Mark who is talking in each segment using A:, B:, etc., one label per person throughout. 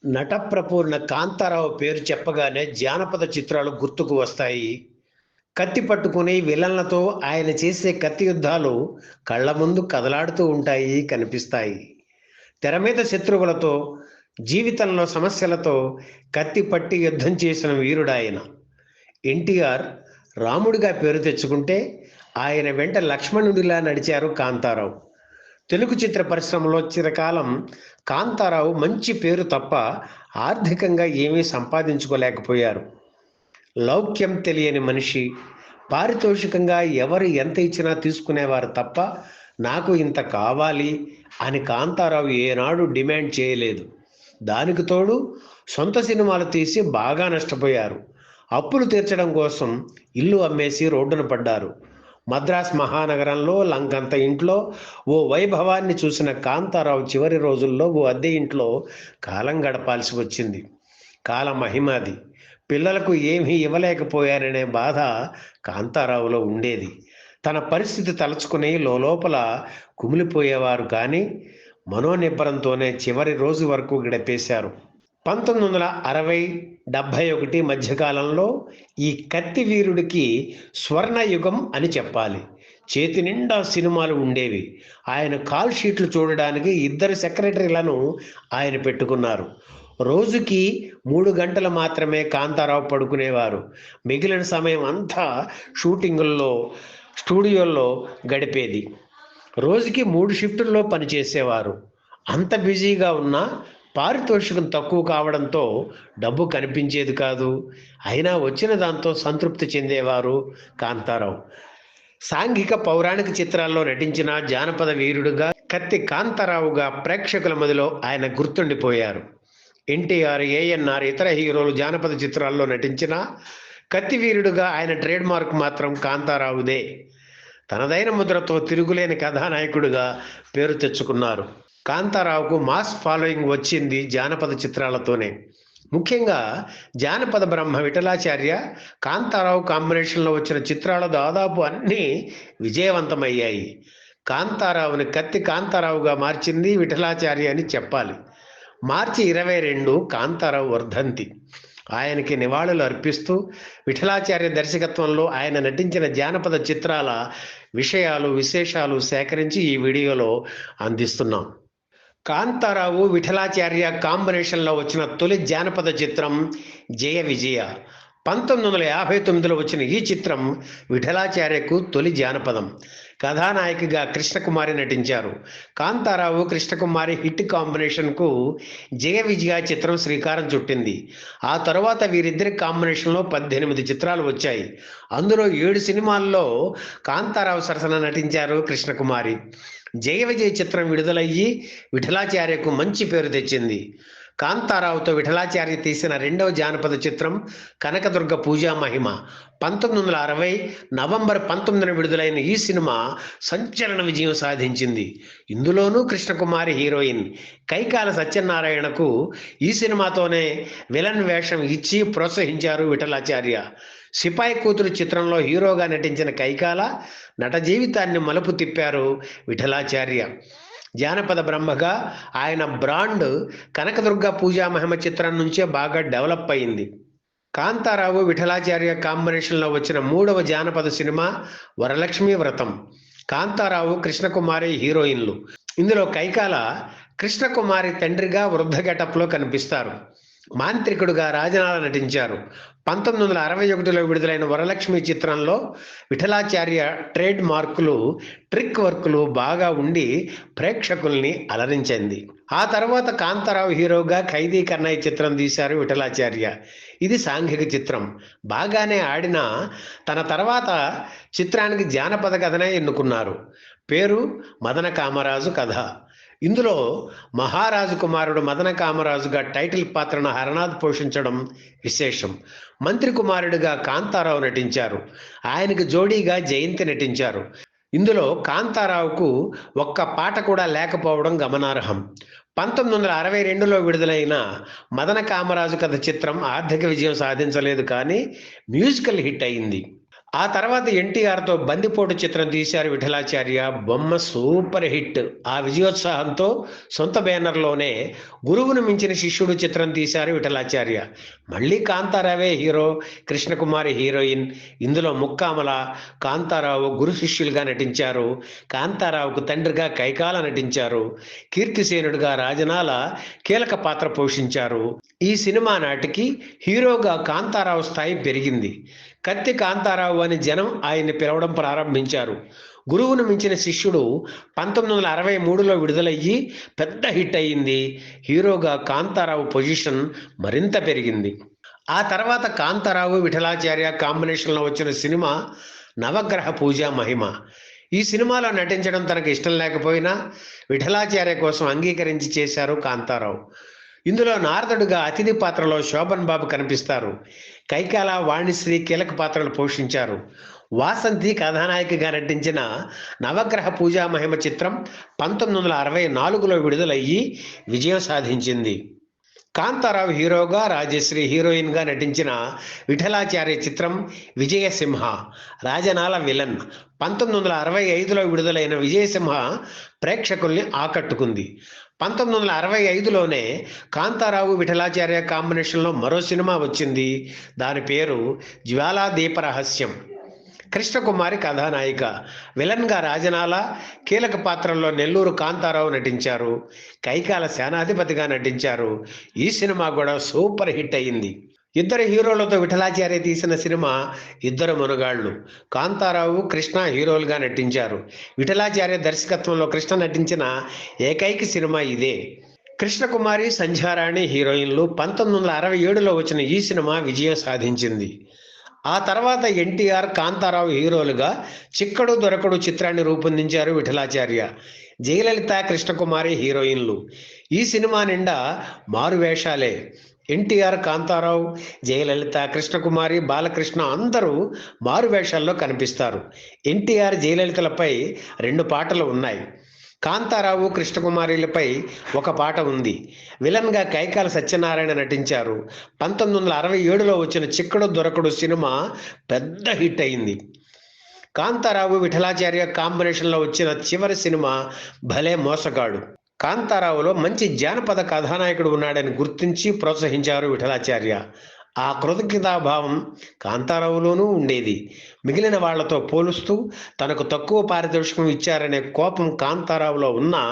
A: నటప్రపూర్ణ కాంతారావు పేరు చెప్పగానే జానపద చిత్రాలు గుర్తుకు వస్తాయి. కత్తి పట్టుకుని విలన్లతో ఆయన చేసే కత్తి యుద్ధాలు కళ్ళ ముందు కదలాడుతూ ఉంటాయి, కనిపిస్తాయి. తెర మీద శత్రువులతో, జీవితంలో సమస్యలతో కత్తి పట్టి యుద్ధం చేసిన వీరుడాయన. ఎన్టీఆర్ రాముడిగా పేరు తెచ్చుకుంటే ఆయన వెంట లక్ష్మణుడిలా నడిచారు కాంతారావు. తెలుగు చిత్ర పరిశ్రమలో చిరకాలం కాంతారావు మంచి పేరు తప్ప ఆర్థికంగా ఏమీ సంపాదించుకోలేకపోయారు. లౌక్యం తెలియని మనిషి. పారితోషికంగా ఎవరు ఎంత ఇచ్చినా తీసుకునేవారు తప్ప నాకు ఇంత కావాలి అని కాంతారావు ఏనాడు డిమాండ్ చేయలేదు. దానికి తోడు సొంత సినిమాలు తీసి బాగా నష్టపోయారు. అప్పులు తీర్చడం కోసం ఇల్లు అమ్మేసి రోడ్డున పడ్డారు. మద్రాస్ మహానగరంలో లంకంత ఇంట్లో ఓ వైభవాన్ని చూసిన కాంతారావు చివరి రోజుల్లో ఓ అద్దె ఇంట్లో కాలం గడపాల్సి వచ్చింది. కాల మహిమాది. పిల్లలకు ఏమీ ఇవ్వలేకపోయారనే బాధ కాంతారావులో ఉండేది. తన పరిస్థితి తలుచుకుని లోపల కుమిలిపోయేవారు, కానీ మనోనిబ్బరంతోనే చివరి రోజు వరకు గడిపేశారు. 1960-71 మధ్యకాలంలో ఈ కత్తి వీరుడికి స్వర్ణయుగం అని చెప్పాలి. చేతి నిండా సినిమాలు ఉండేవి. ఆయన కాల్ షీట్లు చూడడానికి 2 సెక్రటరీలను ఆయన పెట్టుకున్నారు. రోజుకి 3 గంటలు మాత్రమే కాంతారావు పడుకునేవారు. మిగిలిన సమయం అంతా షూటింగుల్లో, స్టూడియోల్లో గడిపేది. రోజుకి 3 షిఫ్టుల్లో పనిచేసేవారు. అంత బిజీగా ఉన్నా పారితోషికం తక్కువ కావడంతో డబ్బు కనిపించేది కాదు. అయినా వచ్చిన దాంతో సంతృప్తి చెందేవారు కాంతారావు. సాంఘిక పౌరాణిక చిత్రాల్లో నటించిన జానపద వీరుడుగా, కత్తి కాంతారావుగా ప్రేక్షకుల మదిలో ఆయన గుర్తుండిపోయారు. ఎన్టీఆర్, ఏఎన్ఆర్, ఇతర హీరోలు జానపద చిత్రాల్లో నటించిన కత్తి వీరుడుగా ఆయన ట్రేడ్ మార్క్ మాత్రం కాంతారావుదే. తనదైన ముద్రతో తిరుగులేని కథానాయకుడిగా పేరు తెచ్చుకున్నారు. కాంతారావుకు మాస్ ఫాలోయింగ్ వచ్చింది జానపద చిత్రాలతోనే. ముఖ్యంగా జానపద బ్రహ్మ విఠలాచార్య, కాంతారావు కాంబినేషన్లో వచ్చిన చిత్రాలు దాదాపు అన్నీ విజయవంతమయ్యాయి. కాంతారావుని కత్తి కాంతారావుగా మార్చింది విఠలాచార్య అని చెప్పాలి. మార్చి 22 కాంతారావు వర్ధంతి. ఆయనకి నివాళులు అర్పిస్తూ విఠలాచార్య దర్శకత్వంలో ఆయన నటించిన జానపద చిత్రాల విశేషాలు సేకరించి ఈ వీడియోలో అందిస్తున్నాం. కాంతారావు, విఠలాచార్య కాంబినేషన్లో వచ్చిన తొలి జానపద చిత్రం జయ విజయ. 1959లో వచ్చిన ఈ చిత్రం విఠలాచార్యకు తొలి జానపదం. కథానాయికగా కృష్ణకుమారి నటించారు. కాంతారావు, కృష్ణకుమారి హిట్ కాంబినేషన్కు జయ విజయ చిత్రం శ్రీకారం చుట్టింది. ఆ తరువాత వీరిద్దరి కాంబినేషన్లో 18 చిత్రాలు వచ్చాయి. అందులో 7 సినిమాల్లో కాంతారావు సరసన నటించారు కృష్ణకుమారి. జయ విజయ చిత్రం విడుదలయ్యి విఠలాచార్యకు మంచి పేరు తెచ్చింది. కాంతారావుతో విఠలాచార్య తీసిన 2వ జానపద చిత్రం కనకదుర్గ పూజా మహిమ. 1960 నవంబర్ 19న విడుదలైన ఈ సినిమా సంచలన విజయం సాధించింది. ఇందులోనూ కృష్ణకుమారి హీరోయిన్. కైకాల సత్యనారాయణకు ఈ సినిమాతోనే విలన్ వేషం ఇచ్చి ప్రోత్సహించారు విఠలాచార్య. సిపాయి కూతురు చిత్రంలో హీరోగా నటించిన కైకాల నట జీవితాన్ని మలుపు తిప్పారు విఠలాచార్య. జానపద బ్రహ్మగా ఆయన బ్రాండ్ కనకదుర్గ పూజా మహిమ చిత్రం నుంచే బాగా డెవలప్ అయింది. కాంతారావు, విఠలాచార్య కాంబినేషన్లో వచ్చిన 3వ జానపద సినిమా వరలక్ష్మి వ్రతం. కాంతారావు, కృష్ణకుమారి హీరోయిన్లు. ఇందులో కైకాల కృష్ణకుమారి తండ్రిగా వృద్ధ గెటప్లో కనిపిస్తారు. మాంత్రికుడుగా రాజనాల నటించారు. 1961లో విడుదలైన వరలక్ష్మి చిత్రంలో విఠలాచార్య ట్రేడ్ మార్కులు, ట్రిక్ వర్కులు బాగా ఉండి ప్రేక్షకుల్ని అలరించింది. ఆ తర్వాత కాంతారావు హీరోగా ఖైదీ కన్నయ్య చిత్రం తీశారు విఠలాచార్య. ఇది సాంఘిక చిత్రం. బాగానే ఆడినా తన తర్వాత చిత్రానికి జానపద కథనే ఎన్నుకున్నారు. పేరు మదన కామరాజు కథ. ఇందులో మహారాజు కుమారుడు మదన కామరాజుగా టైటిల్ పాత్రను హరనాథ్ పోషించడం విశేషం. మంత్రి కుమారుడిగా కాంతారావు నటించారు. ఆయనకు జోడీగా జయంతి నటించారు. ఇందులో కాంతారావుకు ఒక్క పాట కూడా లేకపోవడం గమనార్హం. 1962లో విడుదలైన మదన కామరాజు కథ చిత్రం ఆర్థిక విజయం సాధించలేదు, కానీ మ్యూజికల్ హిట్ అయింది. ఆ తర్వాత ఎన్టీఆర్తో బందిపోటు చిత్రం తీశారు విఠలాచార్య. బొమ్మ సూపర్ హిట్. ఆ విజయోత్సాహంతో సొంత బ్యానర్లోనే గురువును మించిన శిష్యుడు చిత్రం తీశారు విఠలాచార్య. మళ్ళీ కాంతారావే హీరో, కృష్ణకుమారి హీరోయిన్. ఇందులో ముక్కామల, కాంతారావు గురు శిష్యులుగా నటించారు. కాంతారావుకు తండ్రిగా కైకాల నటించారు. కీర్తిసేనుడిగా రాజనాల కీలక పాత్ర పోషించారు. ఈ సినిమా నాటికి హీరోగా కాంతారావు స్థాయి పెరిగింది. కత్తి కాంతారావు అని జనం ఆయన్ని పిలవడం ప్రారంభించారు. గురువును మించిన శిష్యుడు 1963లో విడుదలయ్యి పెద్ద హిట్ అయింది. హీరోగా కాంతారావు పొజిషన్ మరింత పెరిగింది. ఆ తర్వాత కాంతారావు విఠలాచార్య కాంబినేషన్లో వచ్చిన సినిమా నవగ్రహ పూజ మహిమ. ఈ సినిమాలో నటించడం తనకు ఇష్టం లేకపోయినా విఠలాచార్య కోసం అంగీకరించి చేశారు కాంతారావు. ఇందులో నారదుడిగా అతిథి పాత్రలో శోభన్ బాబు కనిపిస్తారు. కైకాల, వాణిశ్రీ కీలక పాత్రలు పోషించారు. వాసంతి కథానాయికగా నటించిన నవగ్రహ పూజా మహిమ చిత్రం 1964లో విడుదలయ్యి విజయం సాధించింది. కాంతారావు హీరోగా, రాజశ్రీ హీరోయిన్గా నటించిన విఠలాచార్య చిత్రం విజయసింహ. రాజనాల విలన్. 1965లో విడుదలైన విజయసింహ ప్రేక్షకుల్ని ఆకట్టుకుంది. 1965లోనే కాంతారావు విఠలాచార్య కాంబినేషన్లో మరో సినిమా వచ్చింది. దాని పేరు జ్వాలాదీప రహస్యం. కృష్ణకుమారి కథానాయిక. విలన్గా రాజనాల, కీలక పాత్రల్లో నెల్లూరు కాంతారావు నటించారు. కైకాల సేనాధిపతిగా నటించారు. ఈ సినిమా కూడా సూపర్ హిట్ అయింది. ఇద్దరు హీరోలతో విఠలాచార్య తీసిన సినిమా ఇద్దరు మునగాళ్ళు. కాంతారావు, కృష్ణ హీరోలుగా నటించారు. విఠలాచార్య దర్శకత్వంలో కృష్ణ నటించిన ఏకైక సినిమా ఇదే. కృష్ణకుమారి, సంధ్యారాణి హీరోయిన్లు. 1967లో వచ్చిన ఈ సినిమా విజయం సాధించింది. ఆ తర్వాత ఎన్టీఆర్, కాంతారావు హీరోలుగా చిక్కడు దొరకడు చిత్రాన్ని రూపొందించారు విఠలాచార్య. జయలలిత, కృష్ణకుమారి హీరోయిన్లు. ఈ సినిమా నిండా మారు వేషాలే. ఎన్టీఆర్, కాంతారావు, జయలలిత, కృష్ణకుమారి, బాలకృష్ణ అందరూ మారు వేషాల్లో కనిపిస్తారు. ఎన్టీఆర్, జయలలితలపై 2 పాటలు ఉన్నాయి. కాంతారావు, కృష్ణకుమారిలపై 1 పాట ఉంది. విలన్గా కైకాల సత్యనారాయణ నటించారు. 1967లో వచ్చిన చిక్కడు దొరకడు సినిమా పెద్ద హిట్ అయింది. కాంతారావు, విఠలాచార్య కాంబినేషన్లో వచ్చిన చివరి సినిమా భలే మోసగాడు. కాంతారావులో మంచి జానపద కథానాయకుడు ఉన్నాడని గుర్తించి ప్రోత్సహించారు విఠలాచార్య. ఆ కృతజ్ఞతాభావం కాంతారావులోనూ ఉండేది. మిగిలిన వాళ్లతో పోలుస్తూ తనకు తక్కువ పారితోషికం ఇచ్చారనే కోపం కాంతారావులో ఉన్నా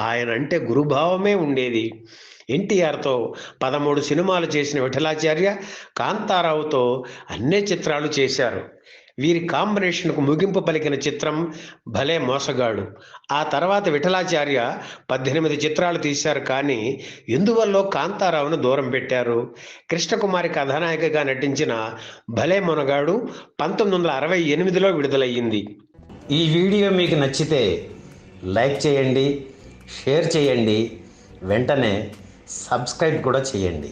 A: ఆయన అంటే గురుభావమే ఉండేది. ఎన్టీఆర్తో 13 సినిమాలు చేసిన విఠలాచార్య కాంతారావుతో అన్ని చిత్రాలు చేశారు. వీరి కాంబినేషన్కు ముగింపు పలికిన చిత్రం భలే మోసగాడు. ఆ తర్వాత విఠలాచార్య 18 చిత్రాలు తీశారు. కానీ ఎందువల్లో కాంతారావును దూరం పెట్టారు. కృష్ణకుమారి కథానాయికగా నటించిన భలే మొనగాడు 1968లో విడుదలయ్యింది. ఈ వీడియో మీకు నచ్చితే లైక్ చేయండి, షేర్ చేయండి, వెంటనే సబ్స్క్రైబ్ కూడా చేయండి.